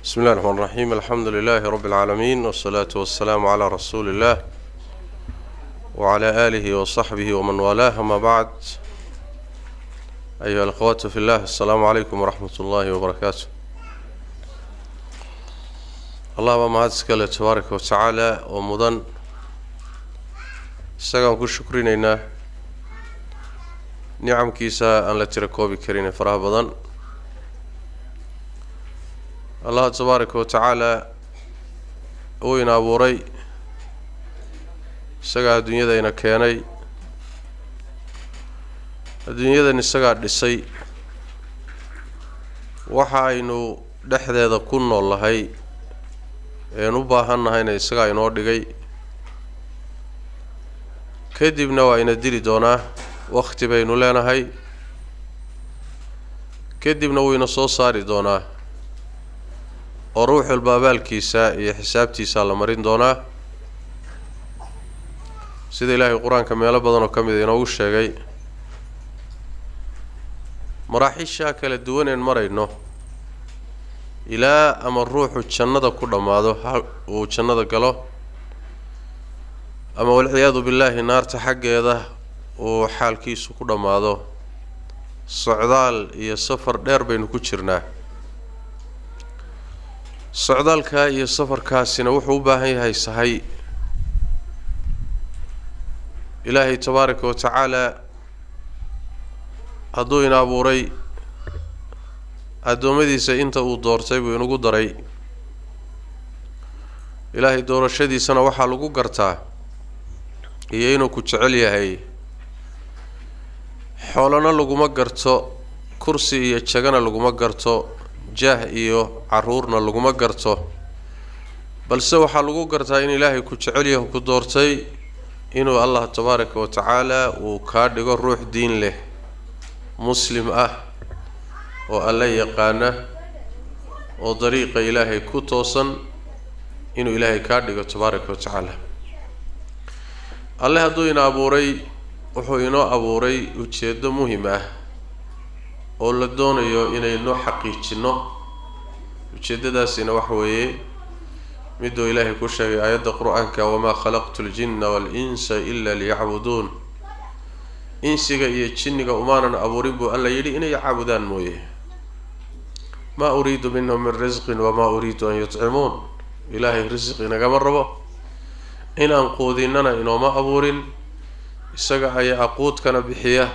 بسم الله الرحمن الرحيم. الحمد لله رب العالمين، والصلاة والسلام على رسول الله وعلى آله وصحبه ومن والاه. أما بعد، أيها الأخوة في الله، السلام عليكم ورحمة الله وبركاته. اللهم هاتسك الله تبارك وتعالى ومضن ساقا كل شكرينينا نعم كيسا أن لا تركوا بكرين فراه بضن. الله تبارك وتعالى وين أبوري ساقا الدنيا دينا كياني الدنيا دينا ساقا دسي وحاينو دحذا ذا كنا الله نباهنا هنا ساقا ينور دقي كدبنا وإن ديري دونا وقت بينو لنا هاي كدبنا وين صاري دونا وروح البابال كيسا يحسابتي سالمرين دونا سيد الله القرآن كما يلبضن وكما ينوش الشيء مراحي الشاكل الدوان المرينو إلى أما الروح وتشنده كل ماذا وتشنده قاله أما والعياذ بالله النار تحق يده وحال كيسو كل ماذا صعدال يسفر دير بين كتشرنا صعدالك يسفر كاسنا وحوبه هي صحي إلهي تبارك وتعالى أدوينا أبوري أدومديسا إنت ودورتي وينو دري إلهي دور الشدي سنة وحا لغو قرتا إيينو كتعليا هاي حولنا لغو مقرتو كرسي يتشغنا لغو مقرتو جاه إيو عرورنا لغو مقرتو بل سوحا لغو قرتا إن إلهي كتعليا وكدورتي إنو الله تبارك وتعالى وكادقو الروح دين له مسلم والله يقانه وطريق إلهي كتوصا إنو إلهي كادقو تبارك وتعالى الله دوينا أبوري وحوينو أبوري وتشيد مهمة ولدون يو إنو حقيقتنو وتشيد داسينا وحوي مدو إلهي كشغي آيات القرآن وما خلقت الجن والإنس إلا ليعبدون إنسيغا يتشنغا أمانا أبوريبو ألا يلي إنا يعبدان مويه ما أريد منهم من رزق وما أريد أن يطعمون إلهي رزق إنا قمربو إن أنقوديننا إنو ما أبورين إساقا أي أقود كان بحياه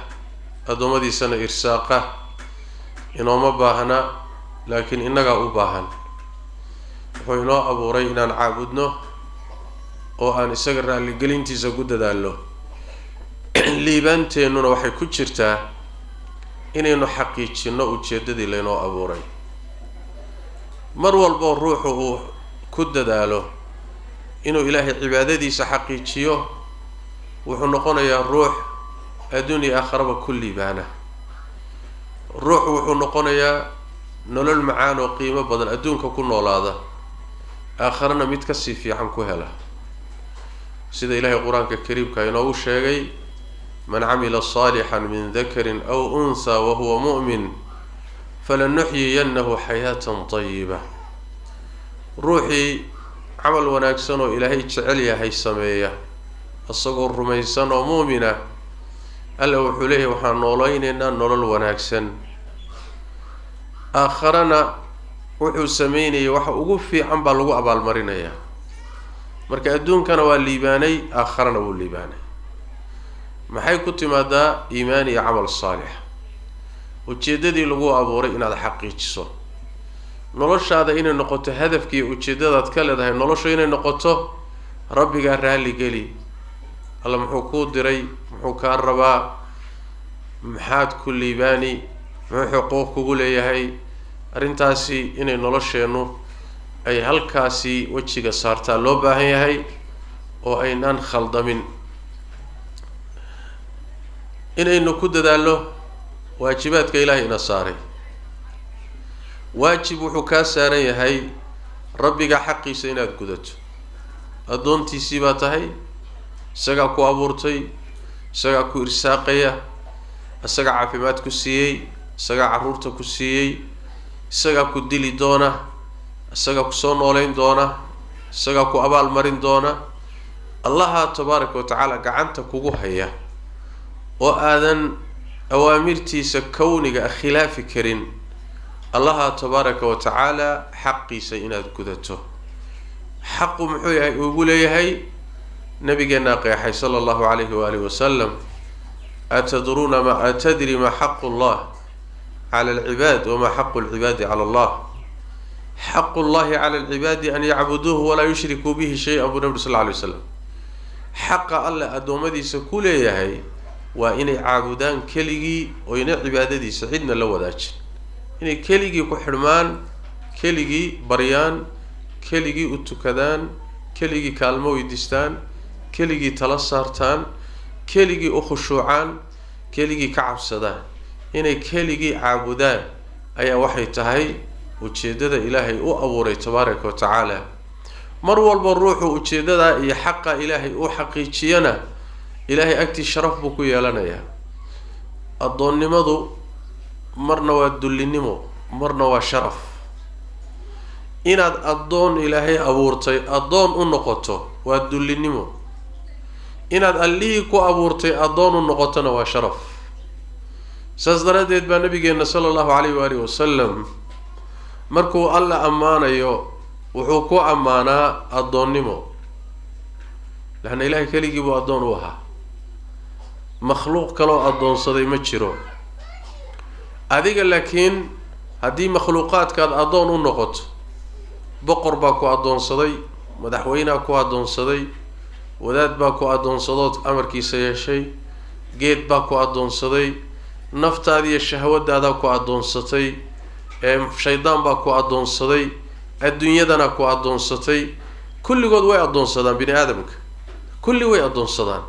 أدوما دي سنة إرساقه إنو ما باهنا لكن إننا أباهن وحينو أبوري إنان عابدنو وأن إساقا اللي قلنتي ساقود دالو liibaanteennuna waxay ku jirtaa inaynu xaqiijinno ujeeddadii laynoo abuuray mar walba ruuxu uu ku dadaalo inuu ilaahay cibaadadiisa xaqiijiyo wuxuu noqonayaa ruux adduun iyo aakhiraba ku liibaana ruuxu wuxuu noqonayaa nolol macaan oo qiimo badan adduunka ku noolaada aakhirana mid ka sii fiican ku hela sida ilaahay qur-aanka kariimka inoogu sheegay من عمل صالحا من ذكر أو أنثى وهو مؤمن فلنحيينه حياة طيبة روحي عمل وناكسن إلهي تعليا هي سمية الصغر رميسان ومؤمنة ألا وحليه وحان نوليننا نولل وناكسن آخرنا وحو سميني وحو أقفي عن بالغو أبال مرينيا مركا الدون كان والليباني آخرنا والليباني maxay ku timaadaa iimaan iyo camal saalix ujeedadii lagu abuuray inaad xaqiijiso noloshaada inay noqoto hadafkii ujeedadaad ka leedahay nolosha inay noqoto rabbiga raali gali alla muxuu ku diray muxuu ka rabaa maxaad ku liibaani muxuu xuquuq kugu leeyahay arintaasi inay nolosheenu ay halkaasi wajiga saartaa loo baahan yahay oo aynaan khaldamin inaynu ku dadaalno waajibaadka ilaahay ina saaray waajib wuxuu kaa saaran yahay rabbiga xaqiisa inaad gudato addoontiisii baa tahay isagaa ku abuurtay isagaa ku irsaaqaya isagaa caafimaad ku siiyey isagaa carruurta ku siiyey isagaa ku dili doona isaga ku soo nooleyn doona isaga ku abaal marin doona allaha tabaaraka wa tacaala gacanta kugu haya oo aadan awaamirtiisa kowniga khilaafi karin allaha tabaaraka wa tacaala xaqiisa inaad gudato xaqu muxuu yahay ugu leeyahay nabigeena qeexay sallallahu alayhi wa alihi wasallam atadruna ma atadri ma haqqu Allah ala al-ibad wa ma haqqu al-ibad ala Allah haqqu Allah ala al-ibad an ya'buduhu wa la yushriku bihi shay'an abu nabi sallallahu alayhi wasallam xaqa alla adoomadiisa ku leeyahay waa inay caabudaan keligii oo inay cibaadadiisa cidna la wadaajin inay keligii ku xirmaan keligii baryaan keligii u tukadaan keligii kaalmo weydiistaan keligii tala saartaan keligii u khushuucaan keligii ka cabsadaan inay keligii caabudaan ayaa waxay tahay ujeedada ilaahay u abuuray tabaaraka wa tacaala mar walba ruuxu ujeedada iyo xaqa ilaahay u xaqiijiyana ilaahay agtii sharaf buu ku yeelanayaa adoonnimadu marna waa dullinimo marna waa sharaf inaad addoon ilaahay abuurtay addoon u noqoto waa dullinimo inaad allihii ku abuurtay addoon u noqotona waa sharaf saas daraaddeed baa nabigeena sala allahu calayhi waalihi wasalam markuu alla ammaanayo wuxuu ku ammaanaa addoonnimo laanna ilaahay keligii buu addoon u ahaa makhluuq kaloo addoonsaday ma jiro adiga laakiin haddii makhluuqaadkaad addoon u noqoto boqor baa ku addoonsaday madaxweynea ku addoonsaday wadaad baa ku addoonsadood amarkiisa yeeshay geed baa ku addoonsaday naftaadiiyo shahwadaadaa ku addoonsatay shaydaan baa ku addoonsaday adduunyadana ku addoonsatay kulligood way addoonsadaan bini aadamka kulli way addoonsadaan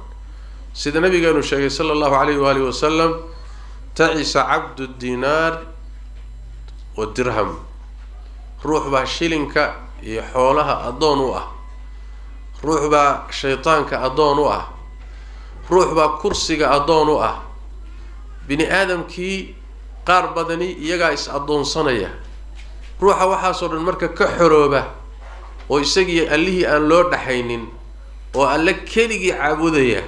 sida nabigeenu sheegay sala allahu calayhi waalihi wasalam tacisa cabdu dinaar wa dirham ruux baa shilinka iyo xoolaha addoon u ah ruux baa shaytaanka addoon u ah ruux baa kursiga addoon u ah bini aadamkii qaar badani iyagaa is addoonsanaya ruuxa waxaasoo dhan marka ka xorooba oo isagii allihii aan loo dhaxaynin oo alle keligii caabudaya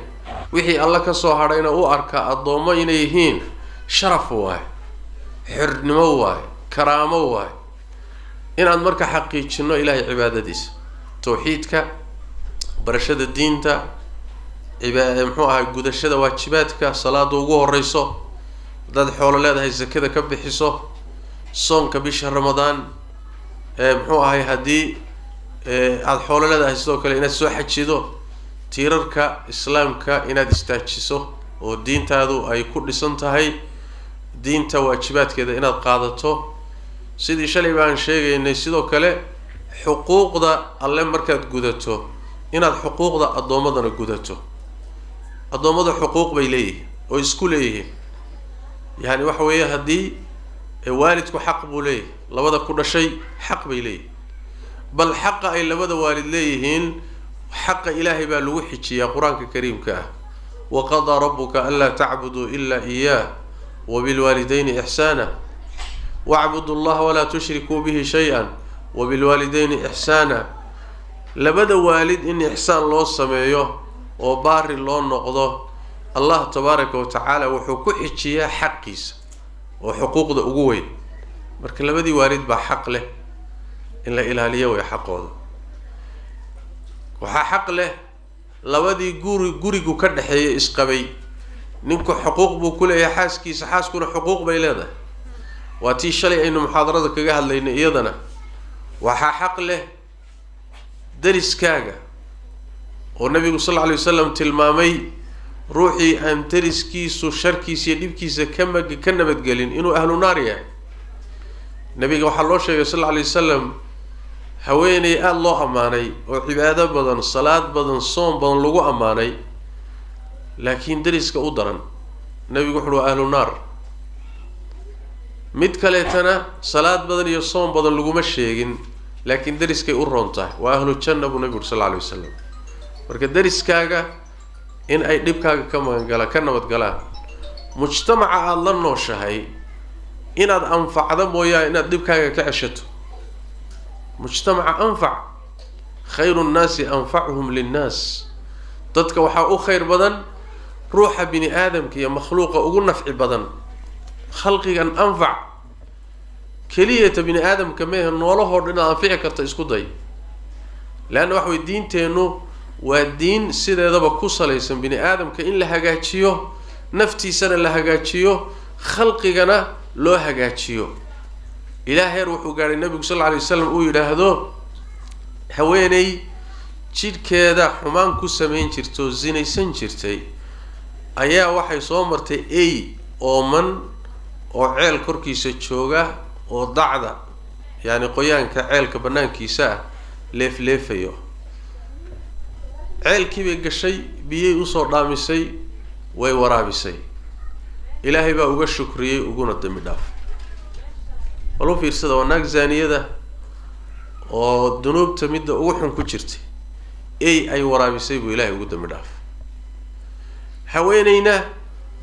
wixii alla ka soo hadhayna u arka addoommo inay yihiin sharaf waaye xornimo waaye karaamo waaye inaad marka xaqiijino ilaahay cibaadadiisa tawxiidka barashada diinta muxuu ahay gudashada waajibaadka salaada ugu horeyso haddaad xoolo leedahay sakada ka bixiso soonka bisha ramadaan muxuu ahay haddii aada xoolo leedahay sidoo kale inaad soo xajido tiirarka islaamka inaad istaajiso oo diintaadu ay ku dhisan tahay diinta waajibaadkeeda inaad qaadato sidii shalay baan sheegaynay sidoo kale xuquuqda alle markaad gudato inaad xuquuqda addoommadana gudato addoommadu xuquuq bay leeyihiin oo isku leeyihiin yani waxa weeye haddii waalidku xaq buu leeyahay labada ku dhashay xaq bay leeyihiin bal xaqa ay labada waalid leeyihiin xaqa ilaahay baa lagu xijiyaa qur-aanka kariimka ah waqadaa rabbuka anlaa tacbuduu ilaa iyaah wabilwaalidayni ixsaana wacbudu allaha walaa tushrikuu bihi shay-an wabilwaalidayni ixsaana labada waalid in ixsaan loo sameeyo oo baari loo noqdo allah tabaaraka wa tacaala wuxuu ku xijiyaa xaqiisa oo xuquuqda ugu weyn marka labadii waalid baa xaq leh in la ilaaliyo way xaqooda waxaa xaq leh labadii gurigu ka dhexeeyay isqabay ninku xuquuq buu ku leeyahay xaaskiisa xaaskuna xuquuq bay leedahay waa tii shalay aynu muxaadarada kaga hadlaynay iyadana waxaa xaq leh dariskaaga oo nabigu sal lla alay wasalam tilmaamay ruuxii aan dariskiisu sharkiisa iyo dhibkiisa ka nabadgelin inuu ahlu naar yahay nabiga waxaa loo sheegay sal lla alay wasalam haweeney aada loo ammaanay oo cibaado badan salaad badan soom badan lagu ammaanay laakiin dariska u daran nabigu wuxu uhi waa ahlu naar mid kaleetana salaad badan iyo soom badan laguma sheegin laakiin dariskay u roon tahay waa ahlu janna buu nabigu uri sal lla alay wasalam marka dariskaaga in ay dhibkaaga ka magangalaan ka nabadgalaan mujtamaca aada la nooshahay inaad anfacdo mooyaane inaad dhibkaaga ka ceshato mujtamaca anfac khayru nnaasi anfacuhum linnaas dadka waxaa u khayr badan ruuxa bini aadamka iyo makhluuqa ugu nafci badan khalqigan anfac keliyata bini aadamka mehe noolahoo dhan anfici karta isku day leanna waxa way diinteennu waa diin sideedaba ku salaysan bini aadamka in la hagaajiyo naftiisana la hagaajiyo khalqigana loo hagaajiyo ilaa heer wuxuu gaadhay nabigu sal alla alay wasalam uu yidhaahdo haweeney jidhkeeda xumaan ku samayn jirta oo zinaysan jirtay ayaa waxay soo martay ey ooman oo ceel korkiisa jooga oo dacda yacni qoyaanka ceelka bannaankiisa ah leefleefayo ceelkii bay gashay biyay usoo dhaamisay way waraabisay ilaahay baa uga shukriyey uguna dambi dhaaf walu fiirsada waa naag zaaniyada oo dunuubta midda ugu xun ku jirtay ay waraabisay buu ilaahay ugu dambi dhaaf haweeneyna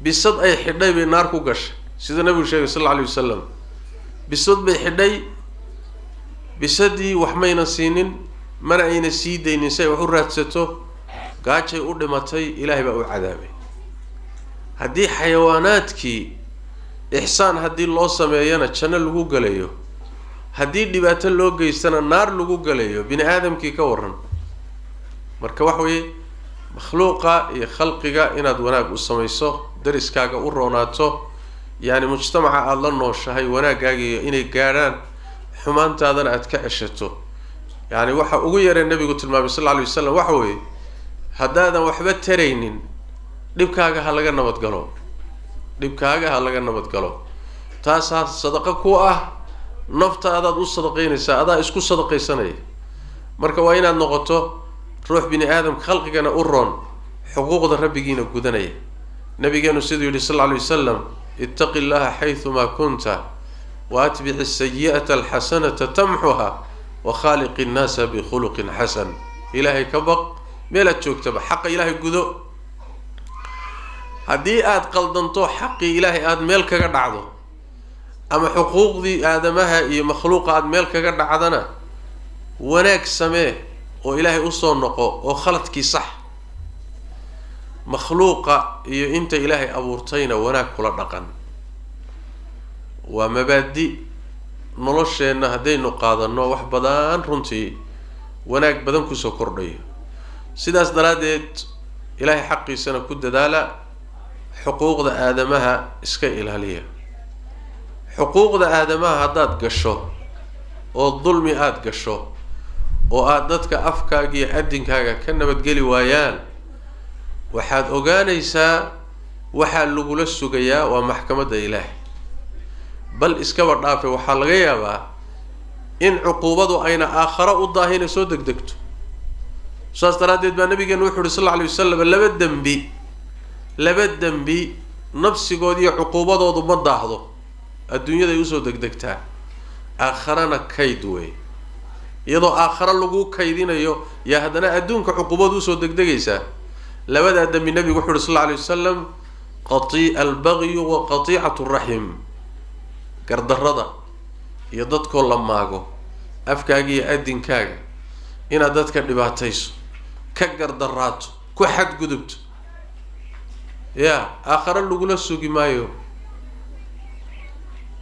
bisad ay xidhay bay naar ku gashay sida nabigu sheegay sal alla alay wasalam bisad bay xidhay bisadii wax mayna siinin mana ayna sii daynin si ay wax u raadsato gaajay u dhimatay ilaahay baa u cadaabay haddii xayawaanaadkii ixsaan haddii loo sameeyana janno lagu galayo haddii dhibaato loo geystana naar lagu galayo bini aadamkii ka waran marka wax weeye makhluuqa iyo khalqiga inaad wanaag u samayso dariskaaga u roonaato yacni mujtamaca aada la nooshahay wanaagaagiiyo inay gaadhaan xumaantaadana aada ka ceshato yacni waxa ugu yaree nabigu tilmaamay sal alla alay wasalam waxa weeye haddaadan waxba taraynin dhibkaaga ha laga nabadgalo dhibkaaga ha laga nabadgalo taasaa sadaqo ku ah naftaadaad u sadaqaynaysaa adaa isku sadaqaysanaya marka waa inaad noqoto ruux bini aadamka khalqigana u roon xuquuqda rabbigiina gudanaya nabigeenu siduu yidhi sal alla alay wasalam ittaqi llaha xaydumaa kunta wa atbici asayi'ata alxasanata tamxuha wa khaaliqi nnaasa bikhuluqin xasan ilaahay ka baq meelaad joogtaba xaqa ilaahay gudo haddii aada qaldanto xaqii ilaahay aada meel kaga dhacdo ama xuquuqdii aadamaha iyo makhluuqa aada meel kaga dhacdana wanaag samee oo ilaahay usoo noqo oo khaladkii sax makhluuqa iyo inta ilaahay abuurtayna wanaag kula dhaqan waa mabaadi nolosheenna haddaynu qaadanno wax badan runtii wanaag badan kusoo kordhayo sidaas daraaddeed ilaahay xaqiisana ku dadaala xuquuqda aadamaha iska ilaaliya xuquuqda aadamaha haddaad gasho oo dulmi aada gasho oo aada dadka afkaaga iyo adinkaaga ka nabadgeli waayaan waxaad ogaanaysaa waxaa lagula sugayaa waa maxkamadda ilaahay bal iskaba dhaafe waxaa laga yaabaa in cuquubadu ayna aakharo u daahina soo degdegto saas daraaddeed baa nabigeenu wuxu uhi sal alla alay wasalam laba dembi nafsigood iyo cuquubadoodu ma daahdo adduunyaday usoo degdegtaa aakharana kayd wey iyadoo aakharo lagu kaydinayo yaa haddana adduunka cuquubadu usoo degdegaysaa labadaa dembi nabigu wuxu uhi sal alla alay wasalam albagyu wa qatiicatu raxim gardarrada iyo dadkoo la maago afkaaga iyo adinkaaga inaad dadka dhibaatayso ka gardaraato ku xadgudubto aakharo lagula sugi maayo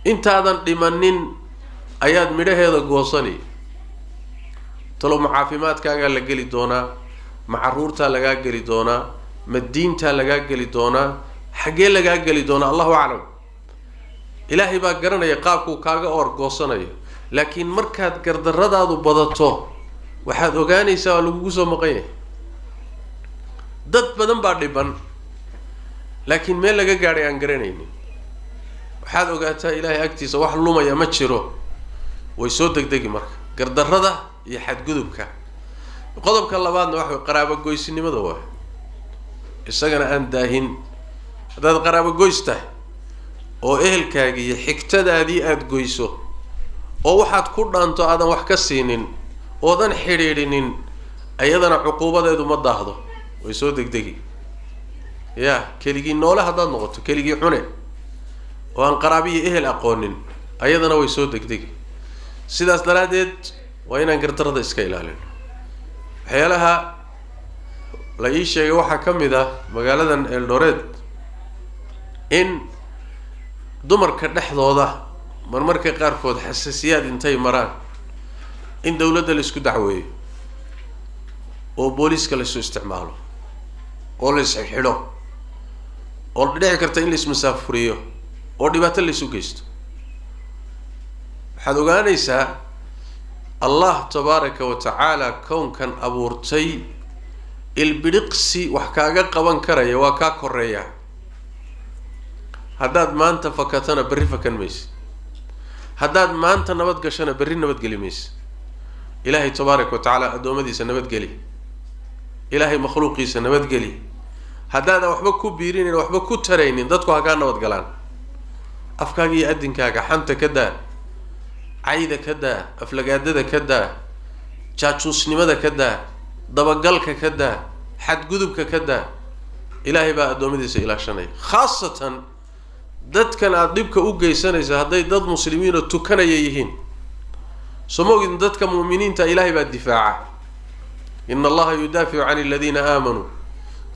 intaadan dhimanin ayaad midhaheeda goosani talow ma caafimaadkaagaa la geli doonaa ma caruurtaa lagaa geli doonaa ma diintaa lagaa geli doonaa xaggee lagaa geli doonaa allahu aclam ilaahay baa garanaya qaabkuu kaaga orgoosanayo laakiin markaad gardarradaadu badato waxaad ogaanaysaa waa lagugu soo maqan yahay dad badan baa dhiban laakiin meel laga gaadhay aan garanaynin waxaad ogaataa ilaahay agtiisa wax lumaya ma jiro way soo degdegi marka gardarrada iyo xadgudubka qodobka labaadna waxa way qaraabogoysinimada waa isagana aan daahin haddaad qaraabogoys tahay oo ehelkaagii iyo xigtadaadii aada goyso oo waxaad ku dhaanto aadan wax ka siinin oodan xidhiidhinin ayadana cuquubadeedu ma daahdo way soo degdegi keligii noole haddaad noqoto keligii cune oo aan qaraabiyo ehel aqoonin ayadana way soo degdegi sidaas daraaddeed waa inaan gardarada iska ilaalino. waxyaalaha la ii sheegay waxaa ka mid ah magaaladan Eldoret in dumarka dhexdooda marmarka qaarkood xasaasiyaad intay maraan in dawladda la isku dacweeyo oo booliiska la isu isticmaalo oo la is xidho oo dhici karta in la ismasaafuriyo oo dhibaato la isu geysto. waxaad ogaanaysaa allah tabaaraka wa tacaala kownkan abuurtay ilbiriqsi wax kaaga qaban karaya waa kaa koreeya. haddaad maanta fakatana berri fakan maysa, haddaad maanta nabad gashana berri nabadgeli maysa. ilaahay tabaaraka wa tacaala addoommadiisa nabadgeli, ilaahay makhluuqiisa nabadgeli. haddaadan waxba ku biirinin waxba ku taraynin dadku ha kaa nabad galaan. afkaaga iyo adinkaaga xanta ka daa, cayda ka daa, aflagaadada ka daa, jaajuusnimada ka daa, dabagalka ka daa, xadgudubka ka daa. ilaahay baa addoommadiisa ilaashanaya. khaasatan dadkan aada dhibka u geysanaysa hadday dad muslimiin oo tukanaya yihiin. soo ma ogid dadka mu'miniinta ilaahay baa difaaca. ina allaha yudaaficu can aladiina aamanuu.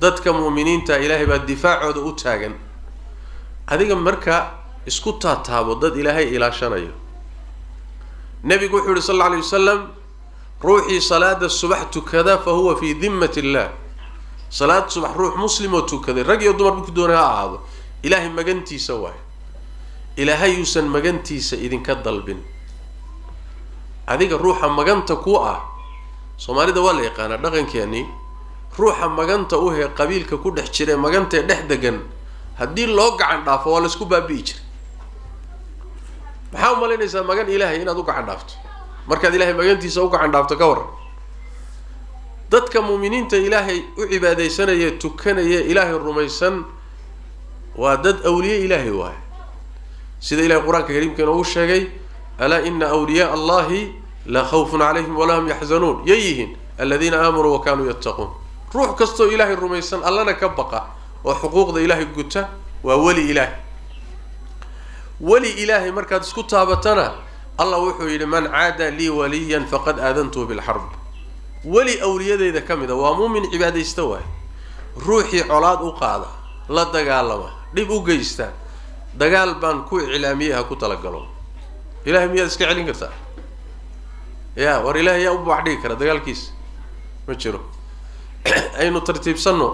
dadka mu'miniinta ilaahay baa difaacooda u taagan. adiga marka isku taataabo dad ilaahay ilaashanayo. nabigu wuxuu yihi sal alla alayh wasalam ruuxii salaada subax tukada fa huwa fi dimmati illah. salaad subax ruux muslim oo tukaday rag iyo dumar ku doonay ha ahaado ilaahay magantiisa waayo. ilaahay yuusan magantiisa idinka dalbin. adiga ruuxa maganta ku ah, soomaalida waa la yaqaanaa dhaqankeeni, ruuxa maganta u hee qabiilka ku dhex jira maganta dhex degan haddii loo gacan dhaafo waa la isku baabi'i jiray. maxaa u malaynaysaa magan ilaahay inaad u gacan dhaafto? markaad ilaahay magantiisa u gacan dhaafto ka waran. dadka muuminiinta ilaahay u cibaadaysanaya tukanaya ilaahay rumaysan waa dad awliye ilaahay waaye. sida ilaahay qur-aanka kariimka inoogu sheegay alaa ina awliyaa allahi laa khawfun calayhim walaa hum yaxzanuun. yayihiin aladiina aamanuu wa kaanuu yattaquun. ruux kastoo ilaahay rumaysan allana ka baqa oo xuquuqda ilaahay guta waa weli ilaahay. weli ilaahay markaad isku taabatana allah wuxuu yidhi man caada lii waliyan faqad aadantuhu bilxarb. weli awliyadeyda ka mid a waa muumin cibaadaysta waaye. ruuxii colaad u qaada, la dagaalama, dhib u geysta, dagaal baan ku iclaamiyey ha ku talagalo. ilaahay miyaad iska celin kartaa? ya war ilaahay yaa u baax dhigi kara dagaalkiisa? ma jiro. aynu tartiibsanno,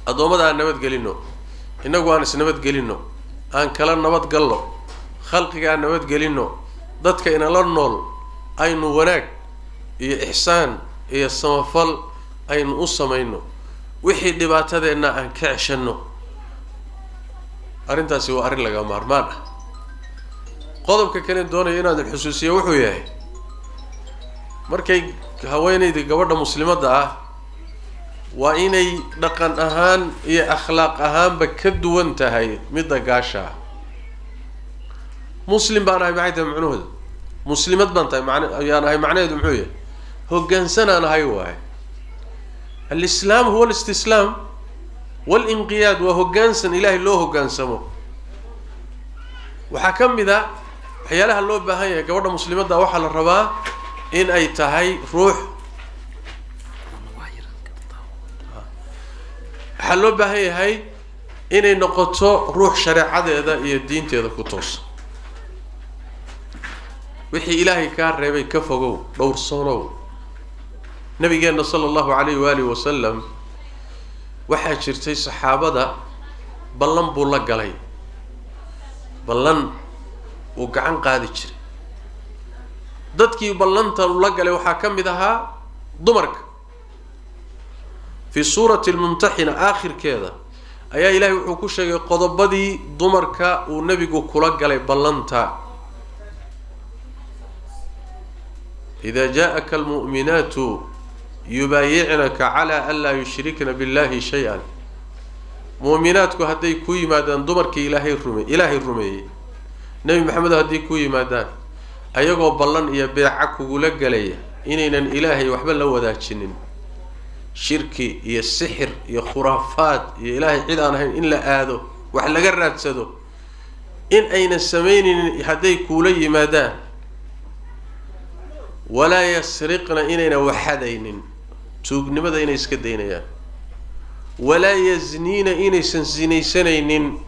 addoommada aan nabadgelino, innagu aan isnabadgelino, aan kala nabadgalno, khalqiga aan nabadgelino, dadka inala nool aynu wanaag iyo ixsaan iyo samafal aynu u samayno, wixii dhibaatadeenna aan ka ceshanno. arrintaasi waa arrin laga maarmaan ah. qodobka kale doonaya inaadan xusuusiyo wuxuu yahay markay haweenayda gabadha muslimadda ah waa inay dhaqan ahaan iyo akhlaaq ahaanba ka duwan tahay midda gaasha ah. muslim baan ahay maxay tahay macnuhooda? muslimad baan tahay ayaan ahay macnaheedu muxuu yahay? hoggaansanaan ahay waaye. alislaam huwa alistislaam walinqiyaad waa hoggaansan ilaahay loo hoggaansamo. waxaa ka mid a waxyaalaha loo baahan yahay gabadha muslimadda waxaa la rabaa in ay tahay ruux, waxaa loo baahan yahay inay noqoto ruux shareecadeeda iyo diinteeda ku toosan. wixii ilaahay kaa reebay ka fogow, dhowrsoonow. nabigeenna sala allahu calayhi waalihi wasalam waxaa jirtay saxaabada ballan buu la galay, ballan uu gacan qaadi jiray. dadkii ballanta la galay waxaa ka mid ahaa dumarka. fi suurati almumtaxina aakhirkeeda ayaa ilaahay wuxuu ku sheegay qodobadii dumarka uu nebigu kula galay ballanta. idaa jaa-aka almu'minaatu yubaayicnaka calaa an laa yushrikna billahi shay-an. mu'minaadku hadday ku yimaadaan dumarkii ilaahay rumeeyey, nebi maxamed hadday ku yimaadaan ayagoo ballan iyo beeca kugula galaya inaynan ilaahay waxba la wadaajinin, shirki iyo sixir iyo khuraafaad iyo ilaahay cid aan ahayn in la aado, wax laga raadsado, in aynan samaynaynin hadday kuula yimaadaan walaa yasriqna inayna waxadaynin tuugnimada inay iska daynayaan walaa yazniina inaysan sinaysanaynin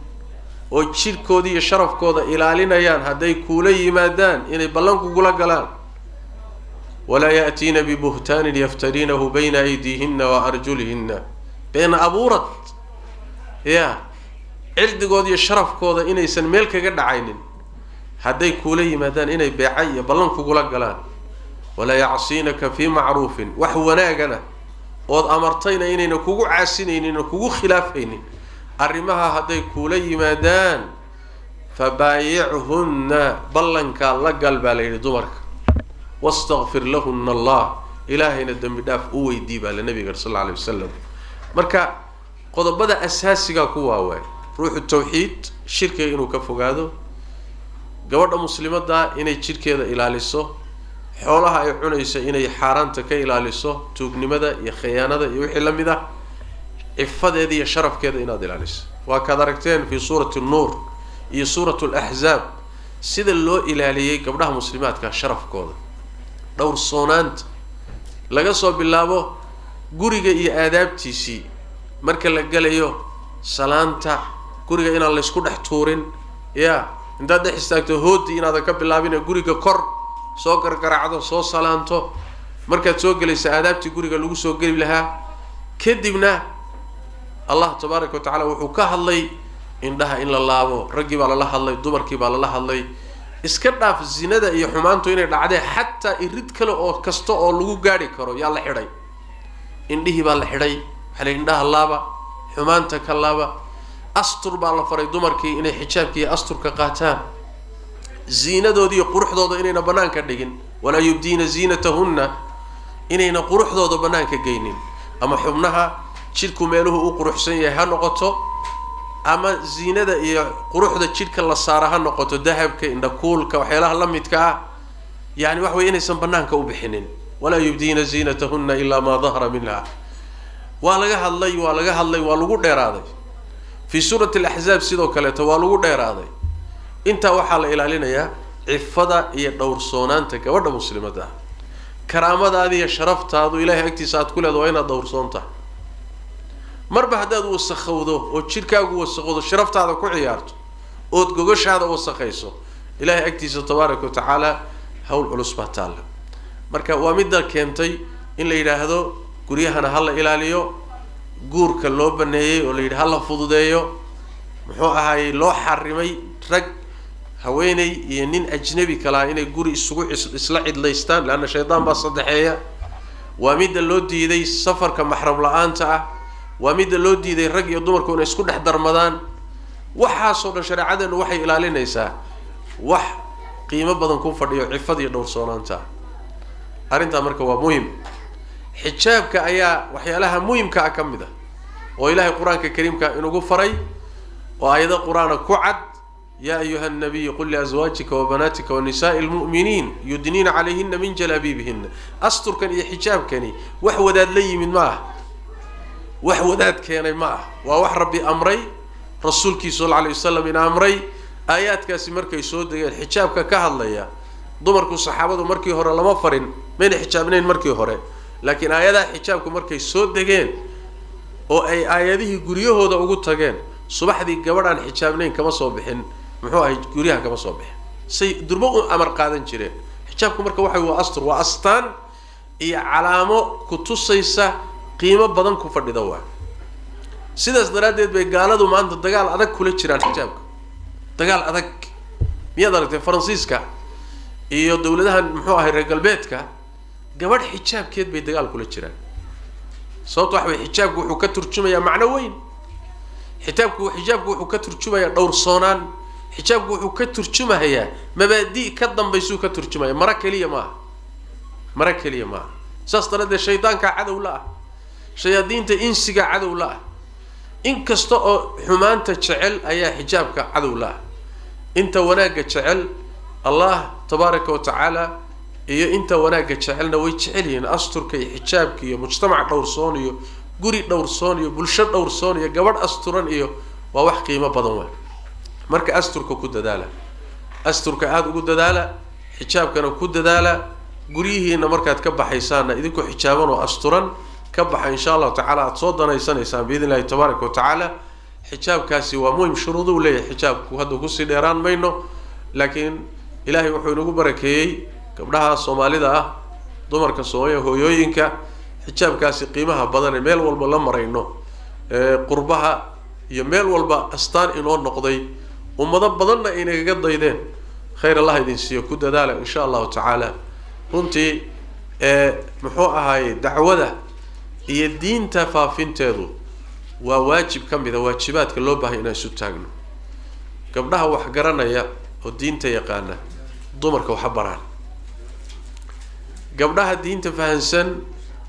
oo jirkooda iyo sharafkooda ilaalinayaan hadday kuula yimaadaan inay ballan kugula galaan walaa ya'tiina bibuhtaanin yaftariinahu bayna aydiihinna wa arjulihinna been abuurad cirdigooda iyo sharafkooda inaysan meel kaga dhacaynin hadday kuula yimaadaan inay beeca iyo ballan kugula galaan walaa yacsiinaka fii macruufin wax wanaagana ood amartayna inayna kugu caasinaynin oo kugu khilaafaynin arrimaha hadday kuula yimaadaan fabaayichunna ballankaa la gal baa layidhi dumarka wastakfir lahunna allah ilaahayna dembi dhaaf u weydii baa la nabiga sal alla alay wasalam marka qodobada asaasiga ku waawaay ruuxu tawxiid shirkiga inuu ka fogaado gabadha muslimadda inay jidhkeeda ilaaliso xoolaha ay cunayso inay xaaraanta ka ilaaliso tuugnimada iyo khiyaanada iyo wixii la mid ah cifadeeda iyo sharafkeeda inaad ilaaliso waa kaad aragteen fi suurati nuur iyo suuratu laxzaab sida loo ilaaliyey gabdhaha muslimaadka sharafkooda dhowrsoonaanta laga soo bilaabo guriga iyo aadaabtiisii marka la galayo salaanta guriga inaan laysku dhex tuurin intaad dhex istaagto hoodii inaadan ka bilaabin guriga kor soo gargaraacdo soo salaanto markaad soo gelayso aadaabtii guriga lagu soo geli lahaa kadibna allah tabaaraka wa tacaala wuxuu ka hadlay indhaha in la laabo raggii baa lala hadlay dumarkii baa lala hadlay iska dhaaf zinada iyo xumaantu inay dhacdee xataa irid kale oo kasta oo lagu gaari karo yaa la xidhay indhihii baa la xidhay waxaa la indhaha laaba xumaanta ka laaba astur baa la faray dumarkii inay xijaabka iyo asturka qaataan ziinadoodii iyo quruxdooda inayna banaanka dhigin walaa yubdiina ziinatahunna inayna quruxdooda banaanka geynin ama xubnaha jidhku meeluhu u quruxsan yahay ha noqoto ama ziinada iyo quruxda jidhka la saara ha noqoto dahabka indhakuulka waxyaalaha la midka ah yani wax way inaysan banaanka u bixinin walaa yubdiina ziinatahunna ilaa maa dahara minha waa laga hadlay waa lagu dheeraaday fi suurati alaxzaab sidoo kaleeto waa lagu dheeraaday intaa waxaa la ilaalinayaa cifada iyo dhowrsoonaanta gabadha muslimadda karaamadaada iyo sharaftaadu ilaahay agtiisa aad ku leedahay waa inaad dhowrsoon tahay marba haddaad wasakhowdo oo jidhkaagu wasakhowdo sharaftaada ku ciyaarto ood gogoshaada wasakhayso ilaahay agtiisa tabaaraka wa tacaala hawl culus baa taalla marka waa midda keentay in la yidhaahdo guryahana ha la ilaaliyo guurka loo baneeyey oo la yidhi ha la fududeeyo muxuu ahaayey loo xarimay rag haweeney iyo nin ajnabi kalaa inay guri isugu isla cidlaystaan leanna shaydaan baa saddexeeya waa midda loo diiday safarka maxram la-aanta ah waa midda loo diiday rag iyo dumarku inay isku dhex darmadaan waxaasoo dhan shareecadeenu waxay ilaalinaysaa wax qiimo badan ku fadhiyo cifad iyo dhowrsoonaanta arrintaa marka waa muhim xijaabka ayaa waxyaalaha muhimka ah ka mid ah oo ilaahay qur-aanka kariimka inugu faray oo aayado qur-aana ku cad yaa ayuha nabiyu qul liazwaajika wabanaatika wanisaa'i lmu'miniin yudniina calayhina min jalaabiibihina asturkan iyo xijaabkani wax wadaad la yimid ma ah wax wadaad keenay ma ah waa wax rabbi amray rasuulkiisa sal alla alay wasalam ina amray aayaadkaasi markay soo degeen xijaabka ka hadlaya dumarku saxaabadu markii hore lama farin mayna xijaabnayn markii hore laakiin aayadaha xijaabku markay soo degeen oo ay aayadihii guryahooda ugu tageen subaxdii gabadhaan xijaabnayn kama soo bixin muxuu ahay guryaha kama soo bixin say durbo u amar qaadan jireen xijaabku marka waxa waa astur waa astaan iyo calaamo ku tusaysa qiimo badan ku fadhida waa sidaas daraaddeed bay gaaladu maanta dagaal adag kula jiraan xijaabka dagaal adag miyaad aragtay faransiiska iyo dawladahan muxuu ahay reer galbeedka gabadh xijaabkeed bay dagaal kula jiraan sababto waxa way xijaabku wuxuu ka turjumayaa macno weyn xijaabku wuxuu ka turjumayaa dhowrsoonaan xijaabku wuxuu ka turjumayaa mabaadi ka dambaysuu ka turjumaya mara kaliya maaha saas daraaddeed shaydaanka cadow la ah shayaadiinta insiga cadow la ah inkasta oo xumaanta jecel ayaa xijaabka cadow la ah inta wanaagga jecel allah tabaaraka wa tacaala iyo inta wanaagga jecelna way jecel yihiin asturka iyo xijaabka iyo mujtamac dhowrsoon iyo guri dhowrsoon iyo bulsho dhowrsoon iyo gabadh asturan iyo waa wax qiimo badan waay marka asturka ku dadaala asturka aada ugu dadaala xijaabkana ku dadaala guryihiina markaad ka baxaysaana idinku xijaaban oo asturan ka baxa insha Allah ta'ala aad soo danaysanaysaan biidnillaahi tabaaraka wa ta'ala xijaabkaasi waa muhiim shuruudu leeyahay xijaabku hadda ku sii dheeraan mayno laakiin ilaahay wuxuu inagu barakeeyay gabdhaha Soomaalida ah dumarka Soomaaliya hooyooyinka xijaabkaasi qiimaha badan ee meel walba la marayno qurbaha iyo meel walba astaan inoo noqday ummado badanna inaga daydeen khayr Allah idin siiyo ku dadaala insha Allah ta'ala runtii muxuu ahaay dacwada iyo diinta faafinteedu waa waajib kamid ah waajibaadka loo baahay inaan isu taagno gabdhaha wax garanaya oo diinta yaqaana dumarka wax baraan gabdhaha diinta fahansan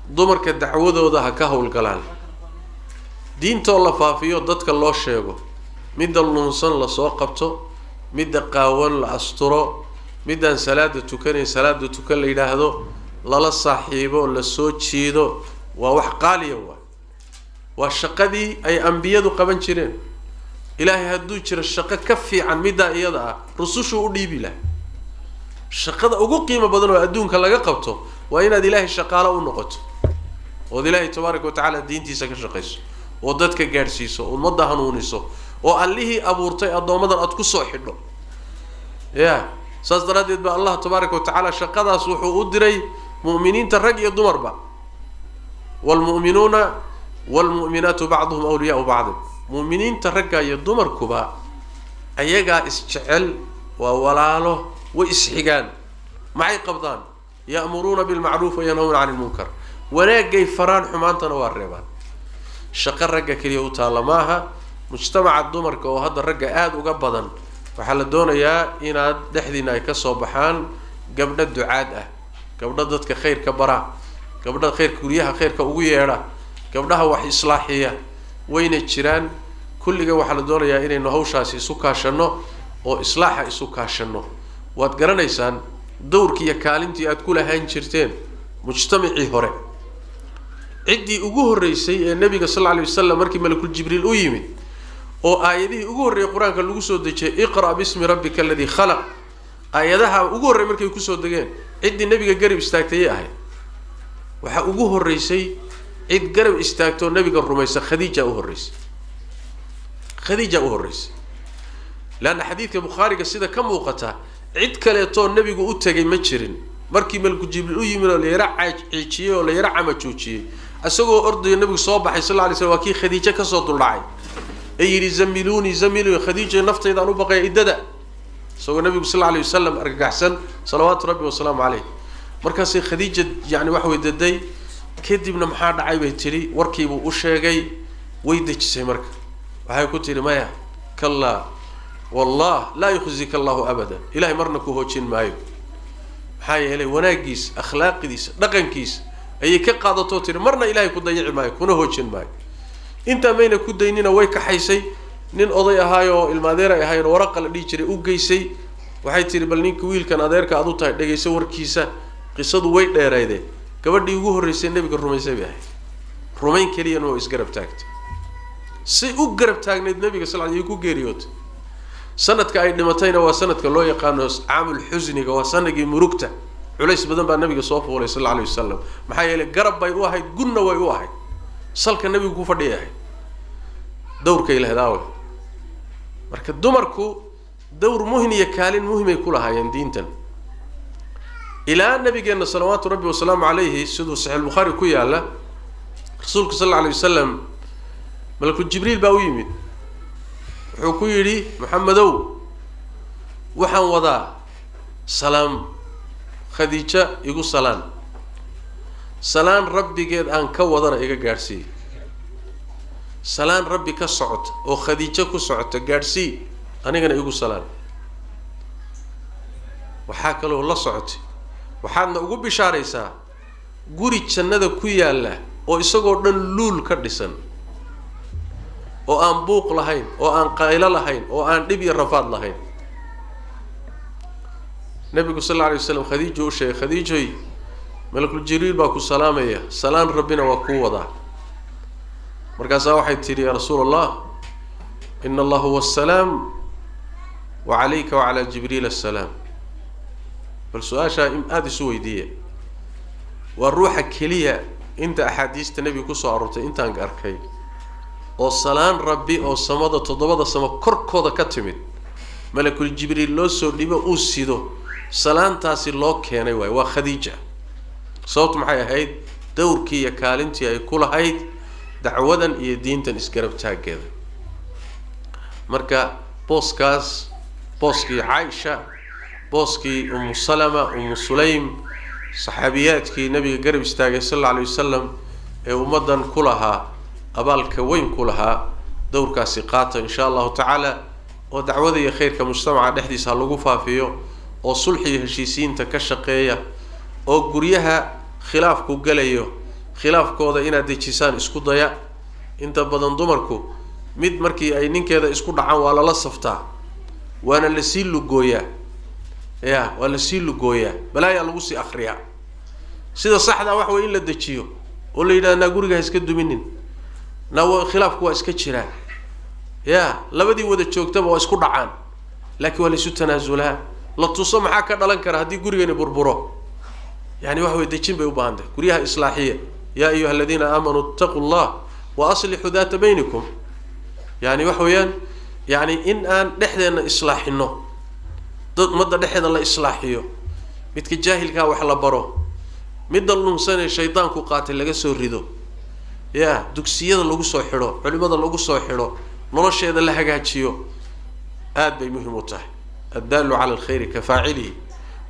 dumarka dacwadooda ha ka howlgalaan diinta la faafiyo dadka loo sheego midda lunsan la soo qabto midda qaawan la asturo midaan salaada tukanay salaada tukan la yiraahdo lala saaxiibo la soo jiido waa wax qaaliya waa shaqadii ay anbiyadu qaban jireen ilaahay hadduu jiro shaqo ka fiican midda iyada ah rusushu u dhiibi lahaa shaqada ugu qiimo badan oo adduunka laga qabto waa inaad ilaahay shaqaalo u noqoto oo ilaahay tabaaraka wa ta'ala diintiisa ka shaqeyso oo dadka gaarsiiso ummadda hanuuniso oo allihii abuurtay adoomadan aad ku soo xidho saas daraadeed ba Allah tabaaraka wa ta'ala shaqadaas wuxuu u diray mu'miniinta rag iyo dumarba wal mu'minuna wal mu'minatu ba'dhum awliya'u ba'd mu'miniinta ragga iyo dumarkuba ayaga isjecel wa walaalo way isxigaan maxay qabdaan ya'muruna bil ma'ruf wa yanhawna 'anil munkar wanaagay faraan xumaantana waa reebaan shaqo ragga kaliya u taala maaha mujtamaca dumarka oo hadda ragga aad uga badan waxa la doonayaa inaad dhexdiina ay ka soo baxaan gabdho ducaad ah gabdho dadka khayrka bara gabdho khayrka guriyaha khayrka ugu yeedha gabdhaha wax islaaxiya wayna jiraan kulliga waxa la doonayaa inaynu hawshaasi isu kaashano oo islaaxa isu kaashano waad garanaysaan dowrkii iyo kaalintii aad ku lahaan jirteen mujtamacii hore ciddii ugu horeysay ee nabiga sallallahu alayhi wasallam markii malakul jibriil u yimid oo aayadihii ugu horeeyay quraanka lagu soo dejiyay iqra bismi rabbika alladhi khalaq aayadaha ugu horeeyay markay ku soo degeen ciddii nabiga garab istaagtay ahayd waxa ugu horeysay cid garab istaagto nabiga rumaysa khadiija u horeysay laana xadiidka bukhariga sida ka muuqata cid kale to nabigu u tagay ma jirin markii malku jibril u yimid oo leera ciiciye oo leera camajuujiye asagoo ordayo nabigu soo baxay sallallahu alayhi wasallam waa kii khadiija ka soo duldhacay ay yiri zamiluni khadiija naftayda aan u baqay idada soo nabigu sallallahu alayhi wasallam argagaxsan salawaatu rabbi wa salaamu alayhi markaas khadiija yaani wax way daday kadibna maxaa dhacay bay tiri warkiibu u sheegay way dajisay marka waxay ku tiri maya kalla والله لا يخزيك الله أبدا إلهي مرنا كوهوتشين مايو حاجة إلهي وناقيس أخلاق ديس دقنكيس أي كقاعدة توتر مرنا إلهي كوديع مايو كونهوتشين مايو أنت مين كودينينا ويك حيسي نين أضيع هايو الماديرة هايو ورقة اللي يجري أوجيسي وحي تري بلنين كويل كان أديرك أدوتها دقيسي وركيسة قصة ويت لا يرايده كبر يجوه الرئيسين نبي كرومين سبيه رومين كليا نو إسقرب تاعت سي أقرب تاعت النبي صلى الله عليه وسلم جيريوت sanadka ay dhimatayna waa sanadka loo yaqaan aamul xusniga waa sanadkii murugta culays badan baa nabiga soo foolay sallallahu alayhi wasallam maxaa yeelay garab bay u ahayd gunna way u ahayd salka nabigu ku fadhiyay dowrka ilaahay marka dumarku dowr muhiim iyo kaalin muhiim ay ku lahaayeen diintan ilaa nabigeena salawaatu rabbi wa salaamu alayhi sidoo sahih bukhari ku yaala rasuulka sallallahu alayhi wasallam malakul jibriil baa u yimid wuxuu ku yiri maxamedow waxaan wadaa salaam khadiija igu salaan rabbigeed aan ka wadana iga gaarsii salaan rabbi ka socota oo khadiija ku socota gaarsii anigana igu salaan waxa kale oo la socotay waxaadna ugu bishaaraysaa guri jannada ku yaala oo isagoo dhan luul ka dhisan oo aan buuq lahayn oo aan qaylo lahayn oo aan dhib iyo rafaad lahayn nabigu sallallahu alayhi wasallam khadiija u sheegay khadiijay malakul jibriil baa ku salaamaya salaan rabbina waa ku wada markaas waxay tiri ya rasuulullah inna allaha huwa as-salam wa alayka wa ala jibril as-salam bal su'aasha im aad isu weydiiyay والروح كلية انت أحاديث النبي كسو عرورتي انت انك أركي oo salaan rabbi oo samada toddobada sama korkooda ka timid malakul jibriil loo soo dhibo uu sido salaantaasi loo keenay waa khadiija sababtu maxay ahayd dawrkii iyo kaalintii ay ku lahayd dacwadan iyo diintan isgarab taageeda marka booskii Aisha booskii Salama Sulaym saxaabiyaadkii nabiga garab istaagay sallallahu alayhi wasallam ee ummadan ku lahaa abaalka weyn ku lahaa dowrkaasi qaata insha Allah ta'ala oo dacwada iyo khayrka mujtamaca dhexdiisa lagu faafiyo oo sulxiga heshiisiinta ka shaqeeya oo guryaha khilaafku galayo khilaafkooda inaad dejisaan isku daya inta badan dumarku mid markii ay ninkeeda isku dhacaan waa la saftaa waana la sii lugooyaa waa la sii lugooyaa balaaya lagu sii akhriyaa sida saxda wax weyn la dejiyo oo la yiraahdo guriga iska duminin nawo khilaafku waa iska jiraan labadii wada joogtaba waa isku dhacaan laakiin waa la isu tanaazulaa la tuso maxaa ka dhalan kara hadii gurigeena burburo يعني واحد يدجين بيوبانده كريها إصلاحية يا أيها الذين آمنوا اتقوا الله وأصلحوا ذات بينكم يعني واحد يعني إن أن نحن إصلاح النو مدة نحن الله إصلاحيه متك جاهل كا وحلا برو مدة اللمسان الشيطان كو قاتل لقى سوريدو يا دوكسية اللي قصوا حلو علماء اللي قصوا حلو نرش هذا اللي حاجاتشيو هذا بمهم وتح الدال على الخير كفاعله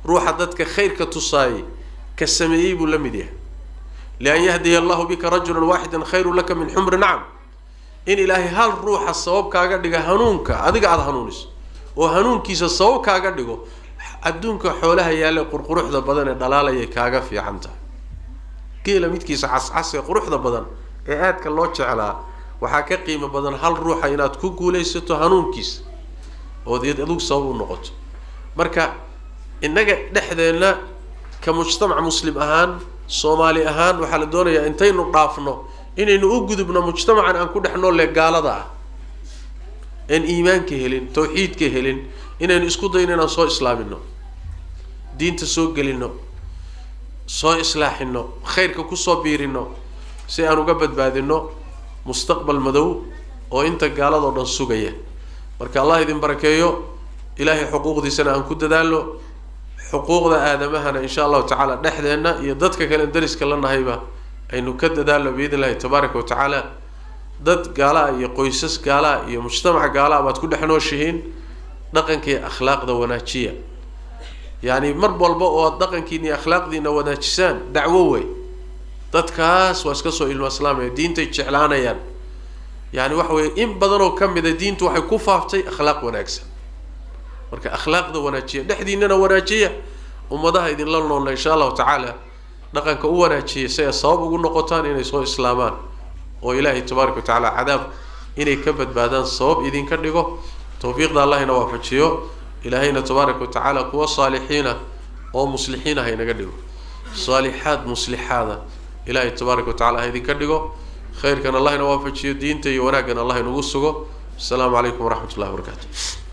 روح ضدك خير كتصاي كالسميب لمديه لأن يهدي الله بك رجلا واحدا خير لك من حمر نعم إن إلهي هل روح الصواب كاقدق هنونك أدق على هنونس وهنون كيس الصواب كاقدقه أدونك حولها يالي قرقروح ذا بدن دلالة كاقا في عنده قيل ميت كيس عسعس قروح ذا بدن إعاد كاللوتش على وحاكا قيمة بدن هل روح إناد كوكو ليستو هنون كيس وذي يدوك صواب النقط مركا إنك نحذينا كمجتمع مسلم أهان صومالي أهان وحال دونيا انتين نقافنو إن نوجدنا مجتمعا أن كل إحنا اللي قال ذا إن إيمان كهلين توحيد كهلين إن نسكت ديننا صو إسلامنا دين تسوق لنا صو إصلاحنا خير كقصة بيرنا سأنو قبض بعدنا مستقبل مدو وإنت قال ذا نسوقيه برك الله يدين بركيه إلهي حقوق دي سنة أن كنت دالو حقوق ذا آدمهنا إن شاء الله تعالى نحذنا يضدك كلام درس كلنا هيبة أي نكد دالو بإذن الله تبارك وتعالى ضد قالا يقويسس قالا يمجتمع قالا بتكون حنوشهين دقن كي أخلاق ذا وناتشية يعني مربول بقى دقن كي أخلاق ذي وناتشسان دعووي ضد كاس واسكسو إلى الإسلام دين تيجعلانا يعني وحوي إن بدروا كم إذا دين توحي كفافتي أخلاق وناكسن marka akhlaaqda wanaajiya dhaxdiinana wanaajiya ummadaha idin la nool insha Allah ta'ala dhaqanka u wanaajiya say sabab ugu noqotaan inay soo islaamaan oo Ilaahay tabaaraka ta'ala cadaab inay ka badbaadaan sabab idin ka dhigo tawfiiqda Allah ina waafajiyo Ilaahayna tabaaraka ta'ala kuwa saalixiina oo muslixiina hay naga dhigo saalihaad muslihada Ilaahay tabaaraka ta'ala hay idin ka dhigo khayrkan Allah ina waafajiyo diinta iyo wanaagana Allah inagu sugo assalamu alaykum wa rahmatullahi wa barakatuh